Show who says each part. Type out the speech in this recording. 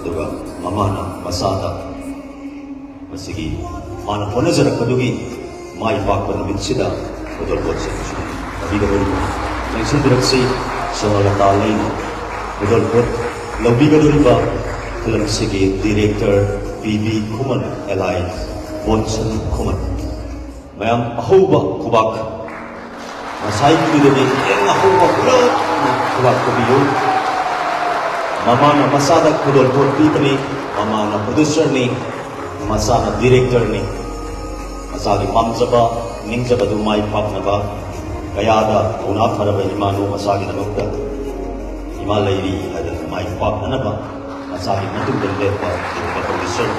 Speaker 1: ꯑꯗꯨꯒ ꯃꯃꯥꯅ ꯃꯆꯥꯗ ꯃꯁꯤꯒꯤ ꯃꯥꯅ ꯍꯣꯠꯅꯖꯔꯛꯄꯗꯨꯒꯤ ꯃꯥꯏ ꯄꯥꯛꯄ ꯅꯨꯃꯤꯠꯁꯤꯗ ꯈꯨꯗꯣꯜ ꯄꯣꯠꯁꯦ ꯂꯧꯕꯤꯒꯗꯧꯔꯤꯕ ꯂꯦꯡꯁꯤꯟꯕꯤꯔꯛꯁꯤ ꯁꯣꯅꯂꯇꯥ ꯂꯩꯅ ꯈꯨꯗꯣꯜ ꯄꯣꯠ ꯂꯧꯕꯤꯒꯗꯧꯔꯤꯕ ꯐꯤꯂꯝꯁꯤꯒꯤ ꯗꯤꯔꯦꯛꯇꯔ ꯄꯤ.ꯕꯤ. ꯈꯨꯃꯟ ꯑꯦꯂꯥꯏ ꯕꯣꯟꯁꯟ ꯈꯨꯃꯟ ꯃꯌꯥꯝ ꯑꯍꯧꯕ ꯈꯨꯕꯥꯛ ꯉꯁꯥꯏꯒꯤꯗꯨꯗꯒꯤ ꯍꯦꯟꯅ ꯑꯍꯧꯕ ꯄꯨꯂꯞ ꯈꯨꯕꯥꯛ ꯈꯨꯕꯤꯌꯨ ꯃꯃꯥꯅ ꯃꯆꯥꯗ ꯈꯨꯗꯣꯜ ꯄꯣꯠ ꯄꯤꯕꯅꯤ ꯃꯃꯥꯅ ꯄ꯭ꯔꯣꯗ꯭ꯌꯨꯁꯔꯅꯤ ꯃꯆꯥꯅ ꯗꯤꯔꯦꯛꯇꯔꯅꯤ ꯃꯆꯥꯒꯤ ꯄꯥꯝꯖꯕ ꯅꯤꯡꯖꯕꯗꯨ ꯃꯥꯏ ꯄꯥꯛꯅꯕ ꯀꯌꯥꯗ ꯊꯧꯅꯥ ꯐꯔꯕ ꯏꯃꯥꯅꯨ ꯃꯆꯥꯒꯤꯗꯃꯛꯇ ꯏꯃꯥ ꯂꯩꯔꯤ ꯍꯥꯏꯗꯅ ꯃꯥꯏ ꯄꯥꯛꯅꯅꯕ ꯃꯆꯥꯒꯤ ꯃꯇꯨꯡꯗ ꯂꯦꯞꯄ ꯄ꯭ꯔꯣꯗ꯭ꯌꯨꯁꯔ